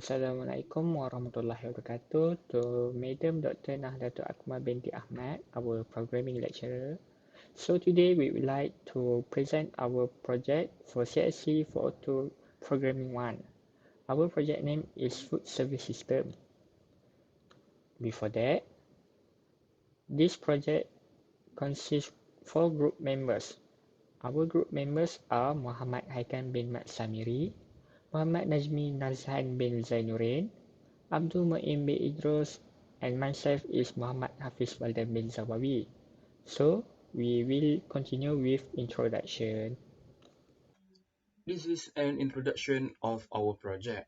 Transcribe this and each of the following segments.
Assalamualaikum warahmatullahi wabarakatuh to Madam Dr. Nahdlatul Akmal binti Ahmad, our programming lecturer. So today we would like to present our project for CSC402 Programming 1. Our project name is Food Service System. Before that, this project consists 4 group members. Our group members are Muhammad Haikam bin Mat Samiri, Muhammad Najmi Nazhan bin Zainurin, Abdul Mu'in bin Idrus, and myself is Muhammad Hafiz Waldan bin Zawawi. So, we will continue with introduction. This is an introduction of our project.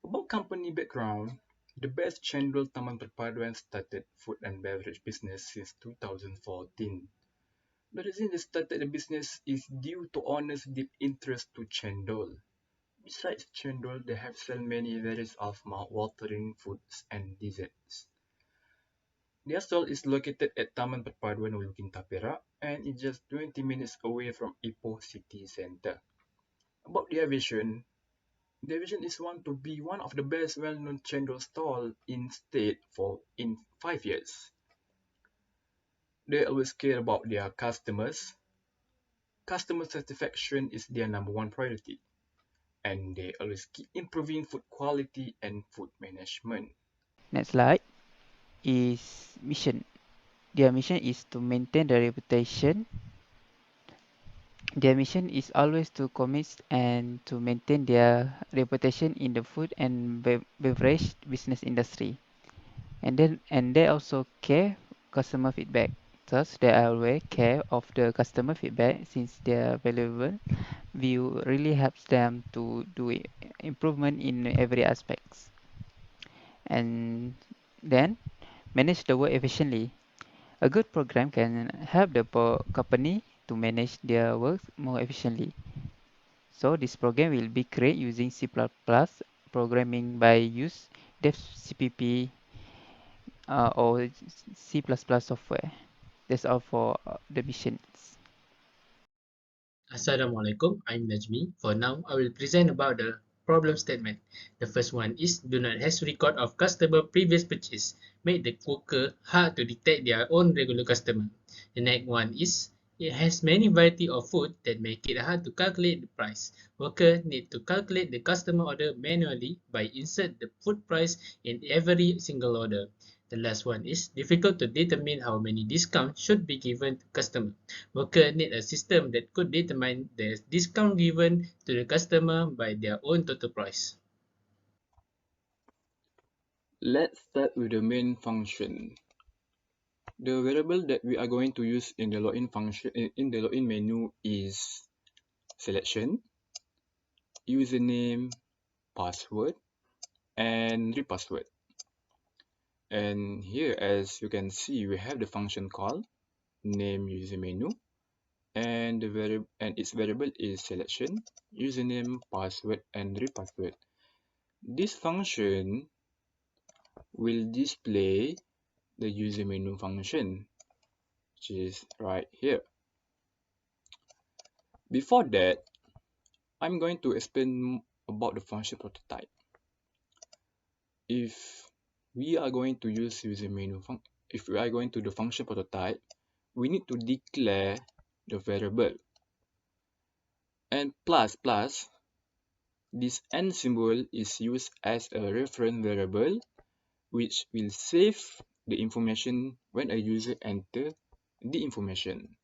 About company background, the best Chendol Taman Perpaduan started food and beverage business since 2014. The reason they started the business is due to owners' deep interest to Chendol. Besides Chendol, they have sold many varieties of mouth-watering foods and desserts. Their stall is located at Taman Perpaduan Ulukin Tapera and is just 20 minutes away from Ipoh City Centre. About their vision, their vision is to be one of the best well-known chendol stall in state in 5 years. They always care about their customers. Customer satisfaction is their number one priority, and they always keep improving food quality and food management. Next slide is mission. Their mission is to maintain the reputation. Their mission is always to commit and to maintain their reputation in the food and beverage business industry. And they also care customer feedback. Thus, they always care of the customer feedback since their valuable view really helps them to do improvement in every aspects. And then manage the work efficiently. A good program can help the company to manage their work more efficiently. So this program will be created using C++ programming by use dev CPP or C++ software. That's all for the missions. Assalamualaikum, I'm Najmi. For now, I will present about the problem statement. The first one is do not has record of customer previous purchase. Make the worker hard to detect their own regular customer. The next one is it has many variety of food that make it hard to calculate the price. Worker need to calculate the customer order manually by insert the food price in every single order. The last one is difficult to determine how many discounts should be given to customer. Worker need a system that could determine the discount given to the customer by their own total price. Let's start with the main function. The variable that we are going to use in the login function in the login menu is selection, username, password, and repassword. And here, as you can see, we have the function call, name user menu, and its variable is selection, username, password, and repassword. This function will display the user menu function, which is right here. Before that, I'm going to explain about the function prototype. If we are going to use user menu if we are going to the function prototype, we need to declare the variable. And plus, this n symbol is used as a reference variable, which will save the information when a user enter the information.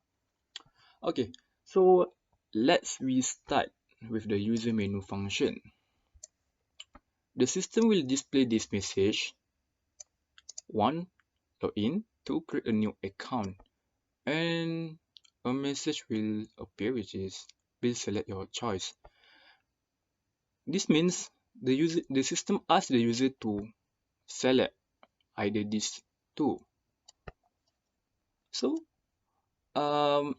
Okay, so let's restart with the user menu function. The system will display this message: 1. Login to create a new account, and a message will appear which is please select your choice. This means the system asks the user to select either these two. So the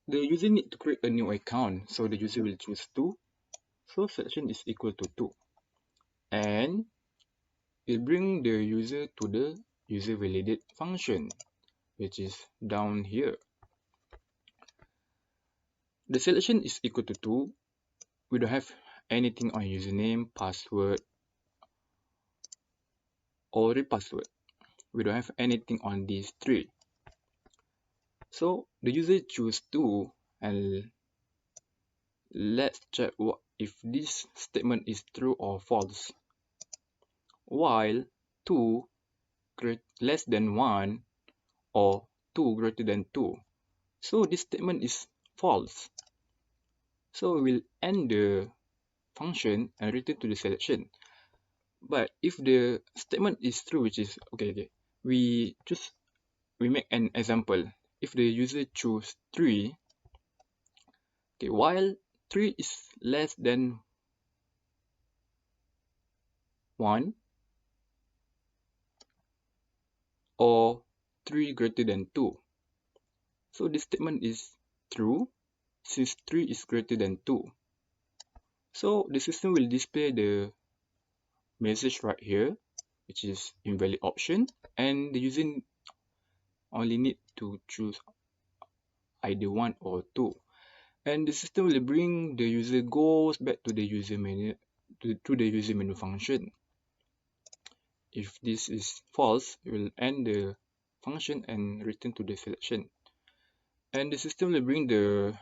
user need to create a new account, so the user will choose 2. So selection is equal to 2, and it bring the user to the user validate function, which is down here. The selection is equal to 2. We don't have anything on username, password, or repassword. We don't have anything on these three. So the user choose 2, and let's check if this statement is true or false. While 2 less than 1 or 2 greater than 2. So this statement is false. So we'll end the function and return to the selection. But if the statement is true, which is okay, we make an example. If the user choose 3, while 3 is less than 1 or 3 greater than 2. So this statement is true since 3 is greater than 2. So the system will display the message right here, which is invalid option, and the user only need to choose either 1 or 2. And the system will bring the user goes back to the user menu to the user menu function. If this is false, it will end the function and return to the selection. And the system will bring the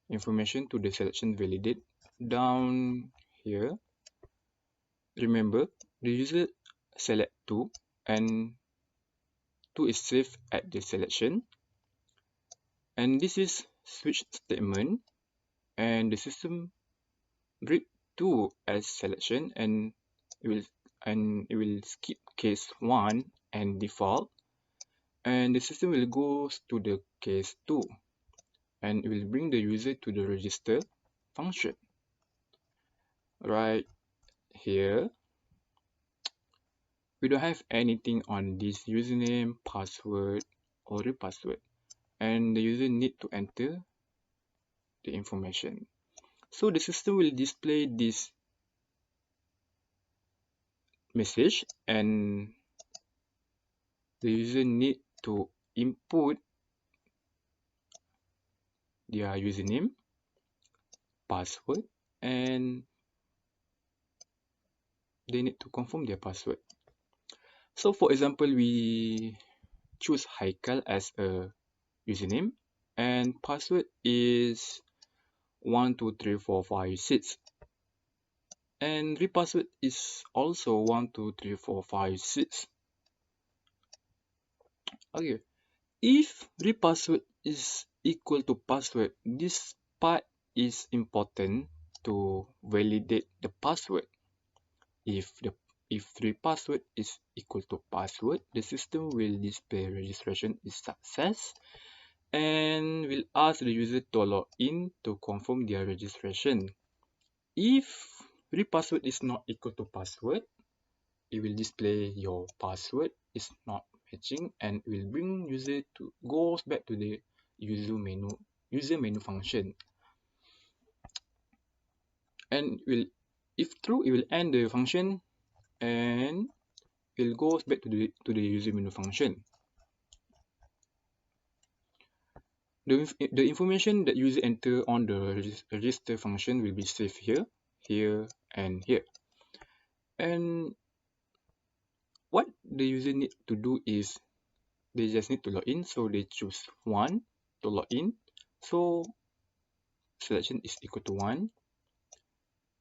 information to the selection validate down here. Remember, the user select 2 and 2 is saved at the selection. And this is switch statement, and the system read 2 as selection, and it will skip case 1 and default, and the system will go to the case 2, and it will bring the user to the register function right here. We don't have anything on this username, password, or repassword, and the user need to enter the information. So the system will display this message, and the user need to input their username, password, and they need to confirm their password. So for example, we choose Haikal as a username, and password is 123456, and repassword is also 123456. Okay, if repassword is equal to password, this part is important to validate the password. If repassword is equal to password, the system will display registration is success and will ask the user to log in to confirm their registration. If repassword is not equal to password, it will display your password is not matching and will bring user to goes back to the user menu function. And if true, it will end the function and will goes back to the user menu function. The information that user enter on the register function will be saved here, here, and here. And what the user need to do is they just need to log in, so they choose 1 to log in. So selection is equal to 1,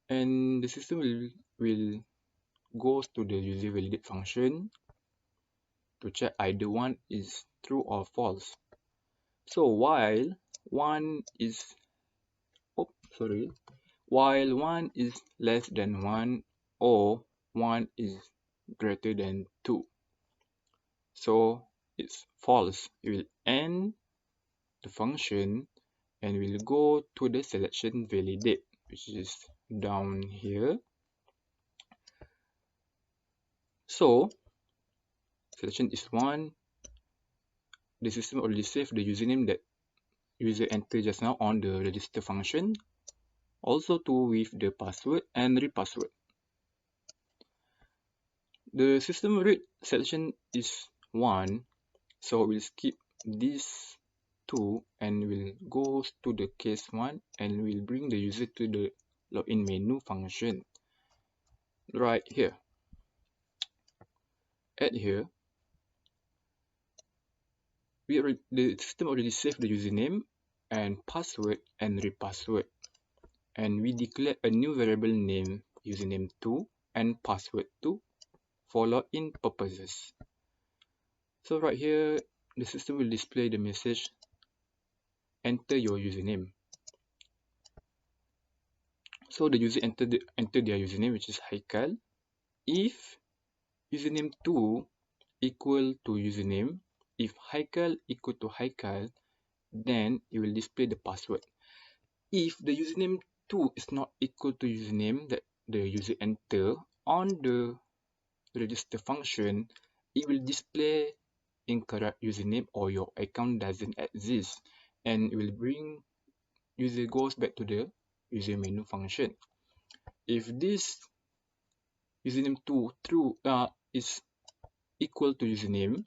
and the system will goes to the user validate function to check either 1 is true or false. So while 1 is while 1 is less than 1 or 1 is greater than 2. So it's false. It will end the function and we'll go to the selection validate, which is down here. So selection is 1. The system already saved the username that user entered just now on the register function. Also 2 with the password and repassword. The system read selection is 1, so we'll skip this 2 and we'll go to the case 1 and we'll bring the user to the login menu function right here. At here, the system already saved the username and password and repassword, and we declare a new variable name username2 and password2 for login purposes. So right here, the system will display the message, enter your username. So the user enter their username, which is Haikal. If username2 equal to username, if Haikal equal to Haikal, then it will display the password. If the username 2 is not equal to username that the user enter on the register function, it will display incorrect username or your account doesn't exist, and it will bring user goes back to the user menu function. If this username 2 true is equal to username,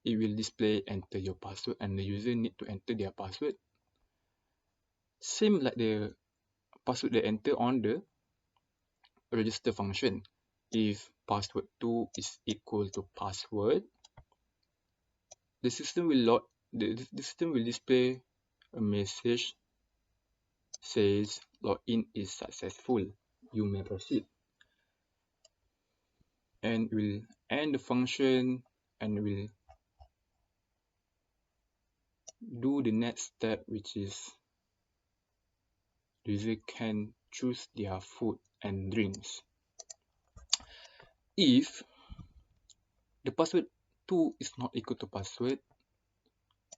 it will display enter your password, and the user need to enter their password same like the password they enter on the register function. If password 2 is equal to password, the system will display a message says login is successful. You may proceed, and will end the function and will do the next step, which is the user can choose their food and drinks. If the password 2 is not equal to password,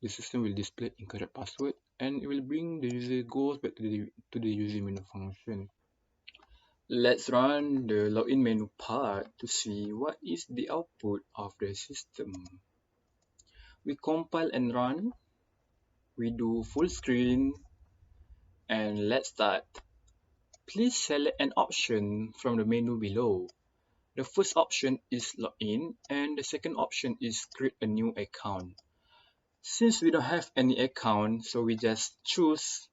the system will display incorrect password, and it will bring the user goes back to the user menu function. Let's run the login menu part to see what is the output of the system. We compile and run. We do full screen, and let's start. Please select an option from the menu below. The first option is login, and the second option is create a new account. Since we don't have any account, so we just choose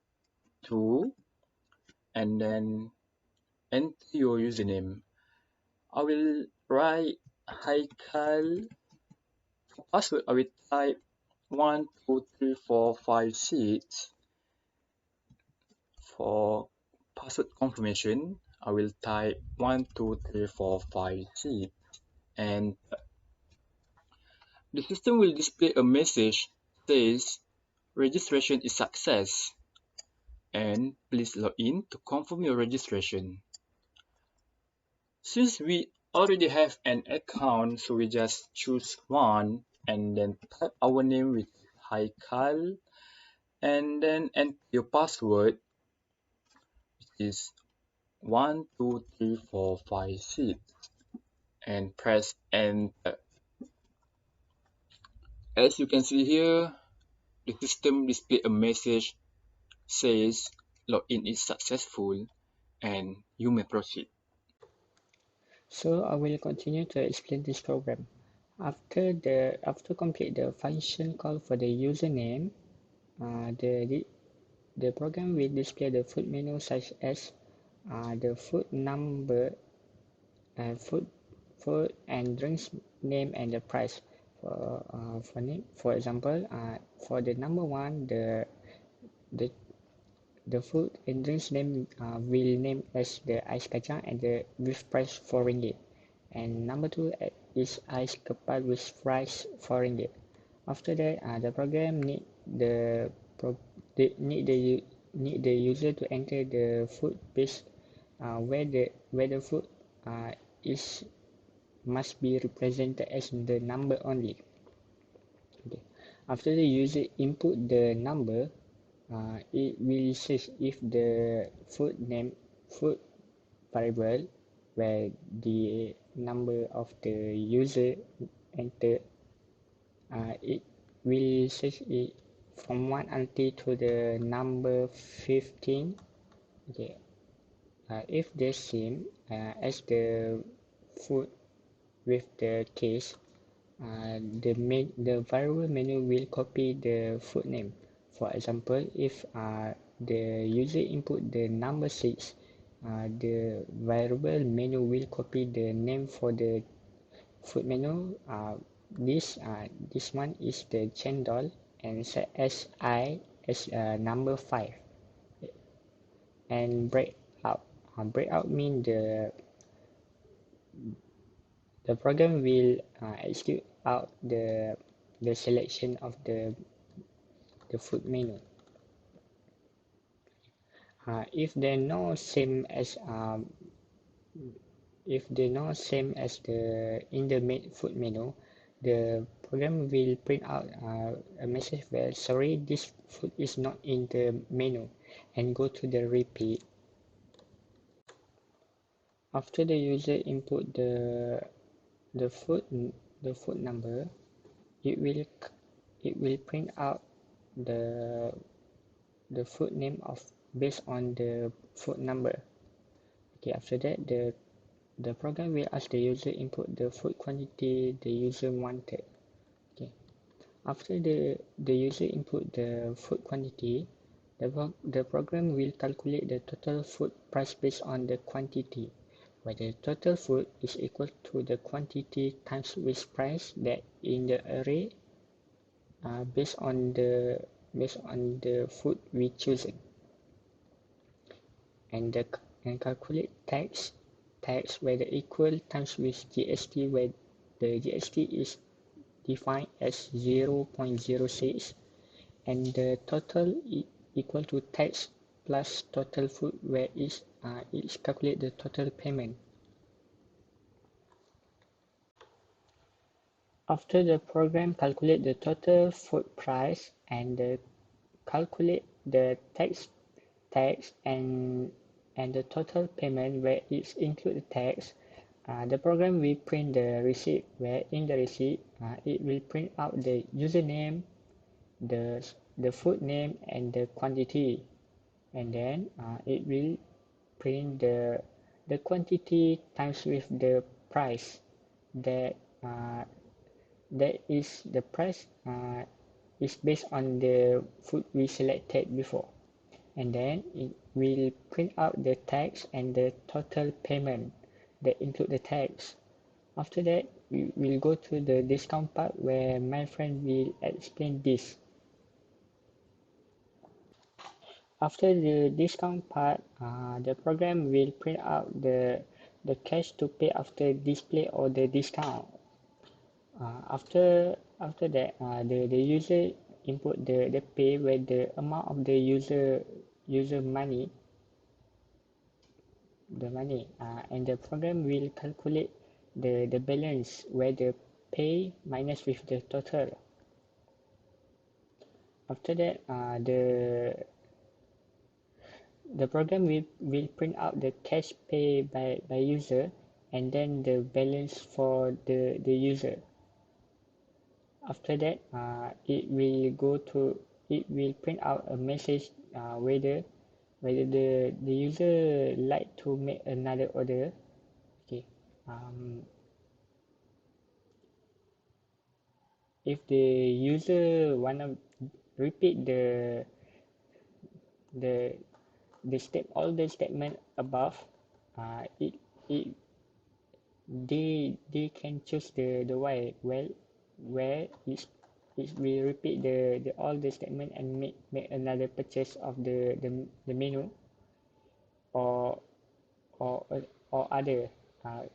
2 and then enter your username. I will write Haikal. For password, I will type 1, 2, 3, 4, 5, 6. For password confirmation, I will type 1, 2, 3, 4, 5, 6. And the system will display a message says registration is success, and please log in to confirm your registration. Since we already have an account, so we just choose one and then type our name with Haikal, and then enter your password, which is 1, 2, 3, 4, 5, 6, and press enter. As you can see here, the system display a message says login is successful and you may proceed. So I will continue to explain this program. After complete the function call for the username, the program will display the food menu such as the food number, food and drinks name and the price. For example, for the number one, the the food and drinks name will name as the ice kacang and the with price 4 ringgit. And number two is ice kepal with price 4 ringgit. After that, the program need the user to enter the food based where the food is must be represented as the number only. Okay. After the user input the number, it will search if the food variable where the number of the user enter, it will search it from 1 until to the number 15. Okay. If the same as the food with the case, the variable menu will copy the food name. For example, if the user input the number 6, the variable menu will copy the name for the food menu. This one is the chendol and set as I as number 5, and breakout mean the program will execute out the selection of the food menu. If they know same as the in the food menu, the program will print out a message where sorry, this food is not in the menu, and go to the repeat. After the user input the food number, it will print out the food name of based on the food number. Okay, after that the program will ask the user input the food quantity the user wanted. Okay, after the user input the food quantity, the program will calculate the total food price based on the quantity, where the total food is equal to the quantity times with price that in the array based on the food we chosen, and calculate tax where the equal times with GST, where the GST is defined as 0.06, and the total equal to tax plus total food, where is calculate the total payment. After the program calculate the total food price and calculate the tax and the total payment, where it's include the tax, the program will print the receipt, where in the receipt it will print out the username, the food name and the quantity, and then it will print the quantity times with the price that is the price is based on the food we selected before, and then it will print out the tax and the total payment that include the tax. After that, we will go to the discount part, where my friend will explain this. After the discount part, the program will print out the cash to pay after display or the discount. After that, the user input the pay, where the amount of the user money, and the program will calculate the balance, where the pay minus with the total. After that, the program will print out the cash pay by user, and then the balance for the user. After that, it will print out a message whether the user like to make another order. Okay, if the user wanna repeat the all the statement above, it they can choose the way, well, where it will repeat the all the statement and make another purchase of the menu, or or or other,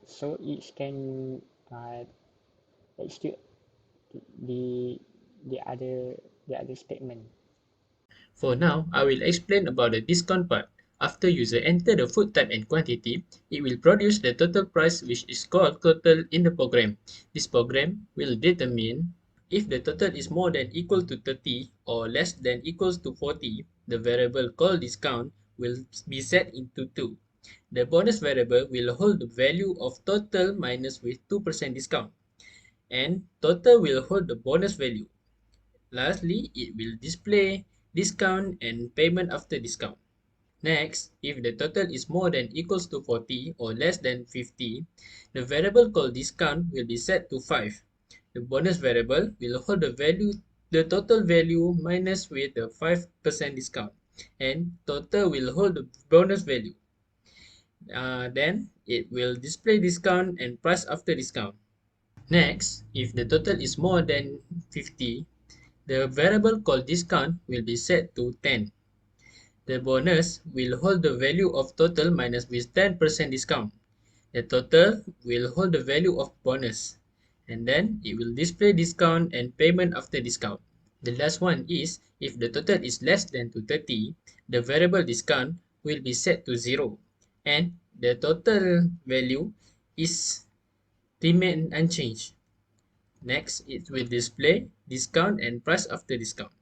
so it can execute the other statement. For now, I will explain about the discount part. After user enter the food type and quantity, it will produce the total price, which is called total in the program. This program will determine if the total is more than equal to 30 or less than equals to 40, the variable called discount will be set into 2. The bonus variable will hold the value of total minus with 2% discount, and total will hold the bonus value. Lastly, it will display discount and payment after discount. Next, if the total is more than equals to 40 or less than 50, the variable called discount will be set to 5. The bonus variable will hold the total value minus with the 5% discount, and total will hold the bonus value. Then it will display discount and price after discount. Next, if the total is more than 50, the variable called discount will be set to 10. The bonus will hold the value of total minus with 10% discount. The total will hold the value of bonus, and then it will display discount and payment after discount. The last one is if the total is less than 230, the variable discount will be set to 0 and the total value is remain unchanged. Next, it will display discount and price after discount.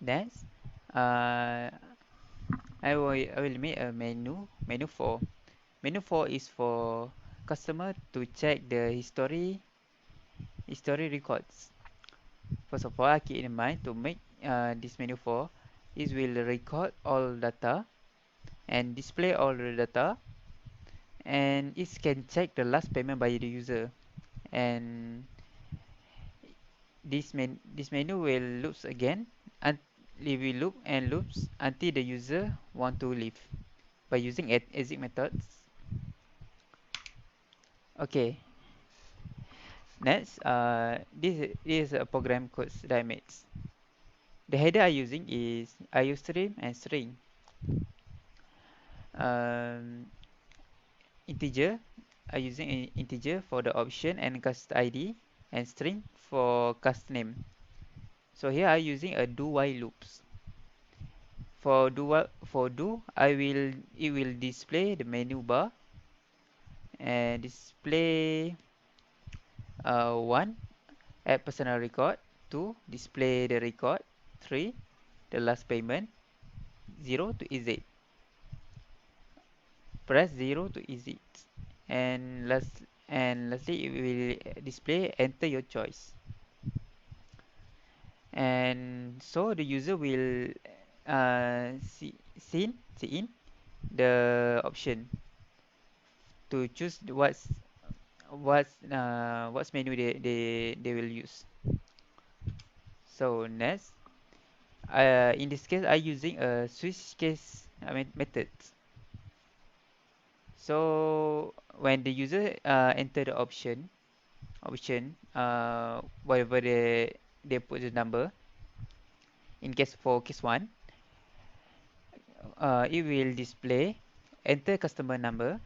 Next, uh, I will make a menu 4. Menu 4 is for customer to check the history records. First of all, keep in mind to make this menu 4 is will record all data and display all the data, and it can check the last payment by the user. And this menu will loops again and it will loop and loops until the user want to leave by using exit methods. Okay, next, this is a program code that I made. The header I using is iostream and string. Um, integer, I using integer for the option and cast ID, and string for cast name. So here I using a do while loops. For do, it will display the menu bar and display one, add personal record, two, display the record, three, the last payment, zero to exit. Press zero to exit, and lastly it will display enter your choice. And so the user will see in the option to choose what's menu they will use. So next, in this case, I using a switch case method. So when the user enter the whatever they put the number. In case for case one, it will display enter customer number,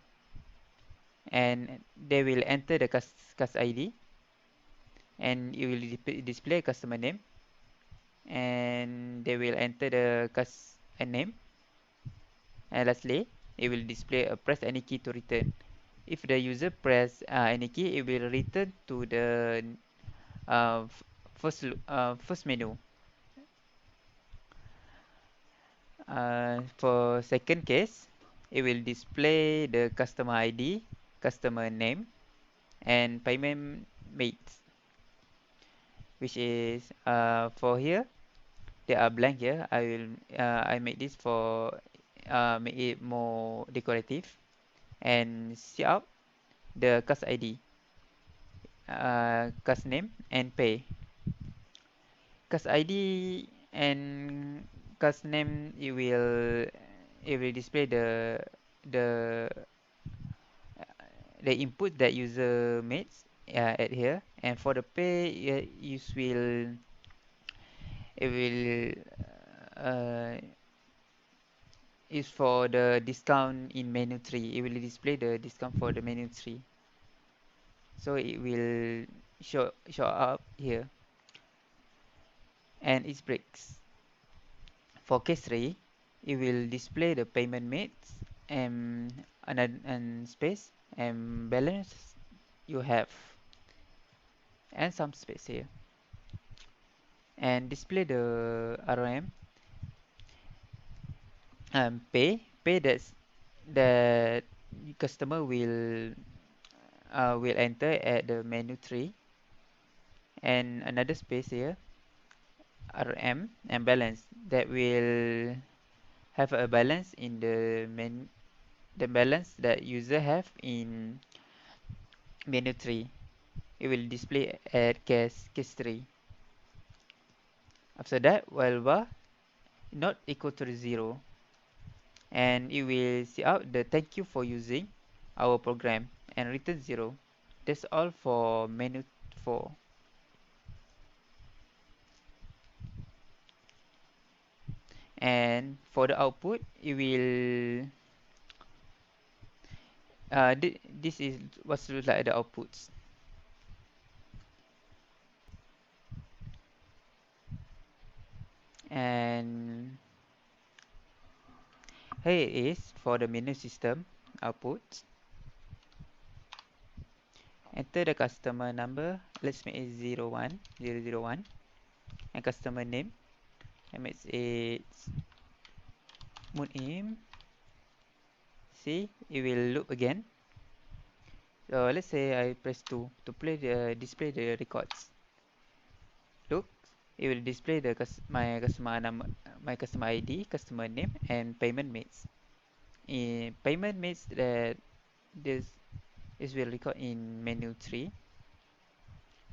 and they will enter the cust ID, and it will display customer name, and they will enter the cust name, and lastly it will display a press any key to return. If the user press any key, it will return to the uh, f- first menu. For second case, it will display the customer ID, customer name, and payment made, which is for here they are blank here. I make this for make it more decorative, and see out the cast ID, cast name, and pay. Cast ID and cast name, it will display the the input that user makes at here, and for the pay, it will is for the discount in menu 3. It will display the discount for the menu 3, so it will show up here, and it breaks. For case 3, it will display the payment made and space and balance you have, and some space here, and display the ROM. Pay that customer will enter at the menu 3, and another space here, RM, and balance that will have a balance in the balance that user have in menu 3. It will display at case 3. After that, while bar, not equal to 0, and it will see out the thank you for using our program and return 0. That's all for menu 4. And for the output, it will this is what's look like the outputs. And here it is for the menu system outputs. Enter the customer number. Let's make it 01001, and customer name. And make it Munim. See, it will loop again. So let's say I press 2 to display the records. Look, it will display the my customer number, my customer ID, customer name, and payment means. In payment means that this will record in menu 3.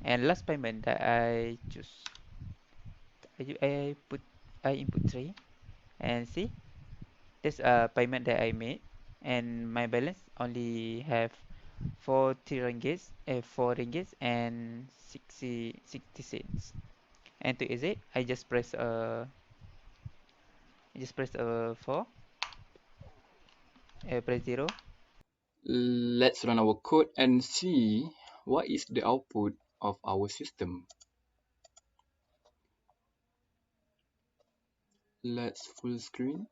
And last payment that I choose, I put I input 3, and see, there's a payment that I made, and my balance only have 4 ringgits and 60 cents. And to exit, I just press 4, press 0. Let's run our code and see what is the output of our system. Let's full screen.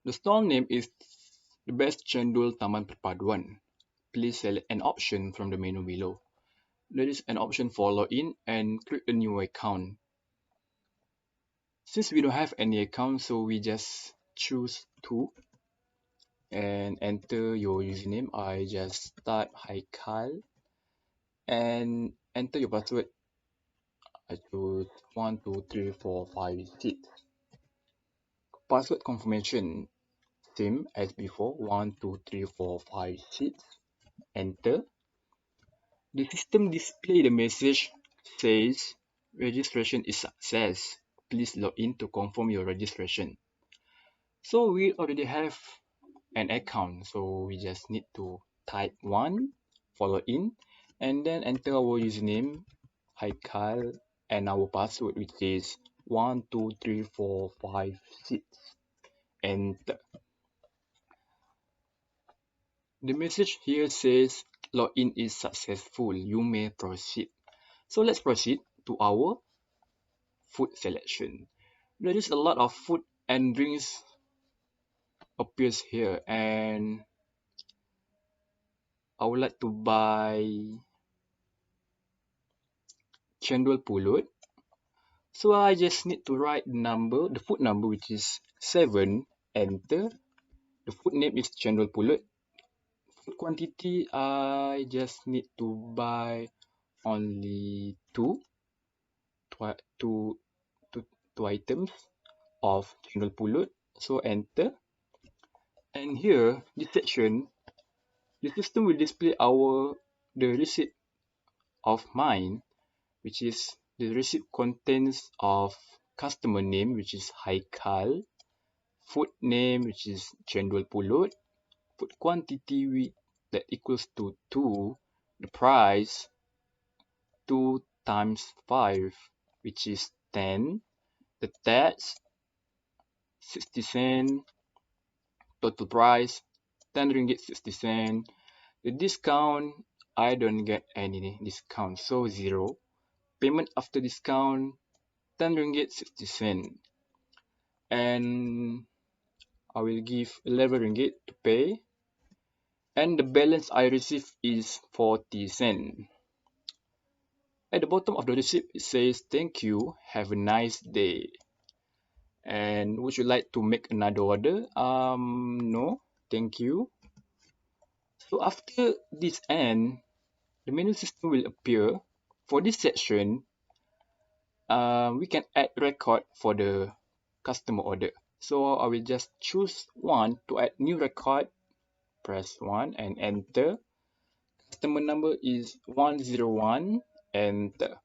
The stall name is the best Cendol Taman Perpaduan. Please select an option from the menu below. There is an option for login and create a new account. Since we don't have any account, so we just choose 2 and enter your username. I just type Haikal and enter your password. I choose 1, 2, 3, 4, 5, 6. Password confirmation, same as before, 1, 2, 3, 4, 5, 6. Enter. The system display the message says registration is success. Please log in to confirm your registration. So we already have an account, so we just need to type 1, follow in, and then enter our username, Haikal, and our password, which is 1, 2, 3, 4, 5, 6. Enter. The message here says login is successful. You may proceed. So let's proceed to our food selection. There is a lot of food and drinks appears here, and I would like to buy cendol pulut. So I just need to write the food number, which is 7, enter. The food name is cendol pulut. Food quantity, I just need to buy only two items of cendol pulut. So enter. And here, this section, the system will display the receipt of mine, which is the receipt contains of customer name, which is Haikal, food name, which is cendol pulut, food quantity that equals to 2, the price 2 times 5, which is 10, the tax 60 cent, total price 10 ringgit 60 cent. The discount, I don't get any discount, so 0. Payment after discount 10 ringgit 60 cent. And I will give 11 ringgit to pay. And the balance I receive is 40 cent. At the bottom of the receipt, it says, thank you, have a nice day. And would you like to make another order? No, thank you. So after this end, the menu system will appear. For this section, we can add record for the customer order. So I will just choose 1 to add new record. Press 1 and enter. Customer number is 101, enter.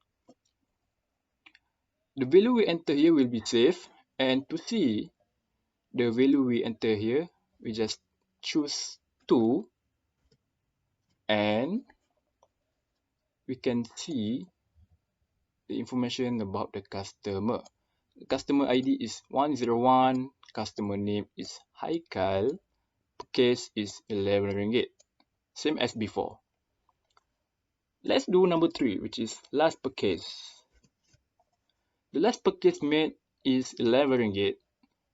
The value we enter here will be saved, and to see the value we enter here, we just choose 2, and we can see the information about the customer. The customer ID is 101, customer name is Haikal, case is 11 ringgit, same as before. Let's do number 3, which is last purchase. The last purchase made is 11 ringgit,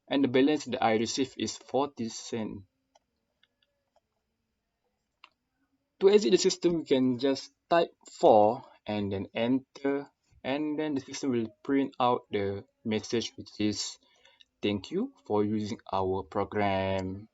and the balance that I received is 40 cents. To exit the system, we can just type 4 and then enter, and then the system will print out the message which is thank you for using our program.